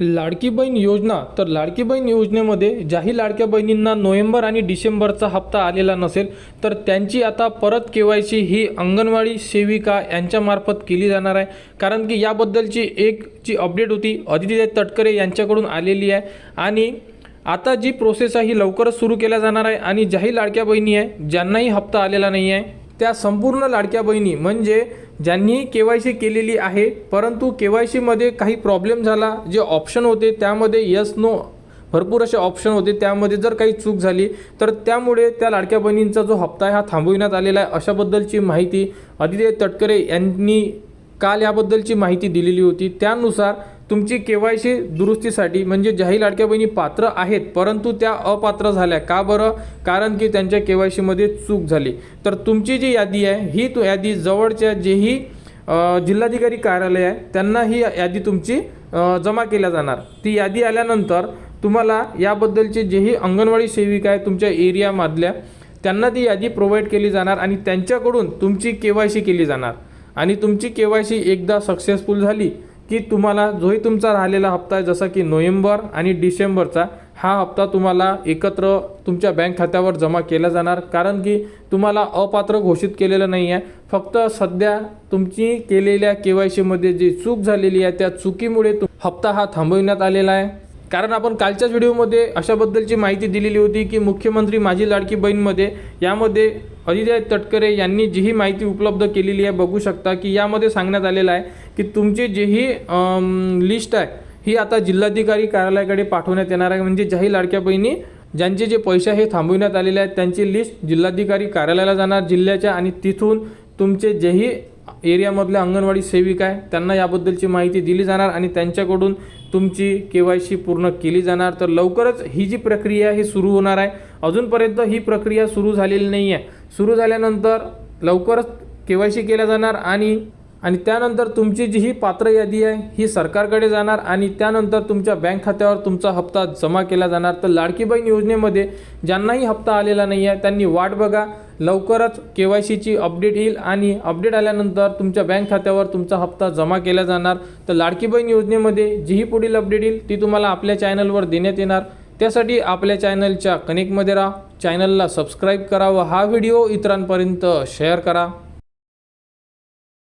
लाडकी बहीण योजना तर लाडकी बहीण योजनेमध्ये ज्याही लाडक्या बहिणींना नोव्हेंबर आणि डिसेंबरचा हप्ता आलेला नसेल तर त्यांची आता परत केवायसी ही अंगणवाडी सेविका यांच्यामार्फत केली जाणार आहे। कारण की याबद्दलची एक जी अपडेट होती अदिती तटकरे यांच्याकडून आलेली आहे आणि आता जी प्रोसेस आहे ही लवकरच सुरू केल्या जाणार आहे आणि ज्याही लाडक्या बहिणी आहे ज्यांनाही हप्ता आलेला नाही आहे त्या संपूर्ण लाडक्या बहिणी म्हणजे ज्यांनी केवायसी केलेली आहे परंतु केवायसीमध्ये काही प्रॉब्लेम झाला, जे ऑप्शन होते त्यामध्ये यस नो भरपूर असे ऑप्शन होते, त्यामध्ये जर काही चूक झाली तर त्यामुळे त्या लाडक्या बहिणींचा जो हप्ता आहे हा थांबविण्यात आलेला आहे। अशाबद्दलची माहिती अदिती तटकरे यांनी काल याबद्दलची माहिती दिलेली होती। त्यानुसार तुमची केवायसी दुरुस्तीसाठी म्हणजे ज्याही लाडक्या बहिणी पात्र आहेत परंतु त्या अपात्र झाल्या का बरं, कारण की त्यांच्या केवायसीमध्ये चूक झाली, तर तुमची जी यादी आहे ही यादी जवळच्या जेही जिल्हाधिकारी कार्यालय आहे त्यांना ही यादी तुमची जमा केल्या जाणार। ती यादी आल्यानंतर तुम्हाला याबद्दलचे जेही अंगणवाडी सेविका आहे तुमच्या एरियामधल्या त्यांना ती यादी प्रोव्हाइड केली जाणार आणि त्यांच्याकडून तुमची केवायसी केली जाणार आणि तुमची केवायसी एकदा सक्सेसफुल झाली की तुम्हाला जोही तुमचा राहिलेला हप्ता आहे जसा की नोव्हेंबर आणि डिसेंबरचा हा हप्ता तुम्हाला एकत्र तुमच्या बँक खात्यावर जमा केला जाणार। कारण की तुम्हाला अपात्र घोषित केलेलं नाही आहे, फक्त सध्या तुमची केलेल्या केवायसीमध्ये जी चूक झालेली आहे त्या चुकीमुळे हप्ता हा थांबविण्यात आलेला आहे। कारण आपण कालच्याच व्हिडिओमध्ये अशाबद्दलची माहिती दिलेली होती की मुख्यमंत्री माझी लाडकी बहीणमध्ये यामध्ये अदिती तटकरे यांनी जी माहिती उपलब्ध केलेली आहे बघू शकता की यामध्ये सांगण्यात आलेलं आहे की तुमची जीही लिस्ट आहे ही आता जिल्हाधिकारी कार्यालयाकडे पाठवण्यात येणार आहे। म्हणजे ज्याही लाडक्या बहिणी ज्यांचे जे पैसे हे थांबविण्यात आलेले आहेत त्यांची लिस्ट जिल्हाधिकारी कार्यालयाला जाणार जिल्ह्याच्या आणि तिथून तुमचे जेही एरियामधल्या अंगणवाडी सेविका आहे त्यांना याबद्दलची माहिती दिली जाणार आणि त्यांच्याकडून तुमची केवायसी पूर्ण केली जाणार। तर लवकरच ही जी प्रक्रिया ही सुरू होणार आहे। अजूनपर्यंत ही प्रक्रिया सुरू झालेली नाही आहे, सुरू झाल्यानंतर लवकरच केवायसी केल्या जाणार आणि त्यानंतर तुमची जी ही पात्र यादी आहे ही सरकारकडे जाणार आणि त्यानंतर तुमच्या बँक खात्यावर तुमचा हप्ता जमा केला जाणार। तर लाडकी बहीण योजनेमध्ये ज्यांनाही हप्ता आलेला नाही आहे त्यांनी वाट बघा, लवकरच केवायसीची अपडेट येईल आणि अपडेट आल्यानंतर तुमच्या बँक खात्यावर तुमचा हप्ता जमा केला जाणार। तर लाडकी बहीण योजनेमध्ये जीही पुढील अपडेट येईल ती तुम्हाला आपल्या चॅनलवर देण्यात येणार। त्यासाठी आपल्या चॅनलच्या कनेक्टमध्ये राहा, चॅनलला सबस्क्राईब करा व हा व्हिडिओ इतरांपर्यंत शेअर करा।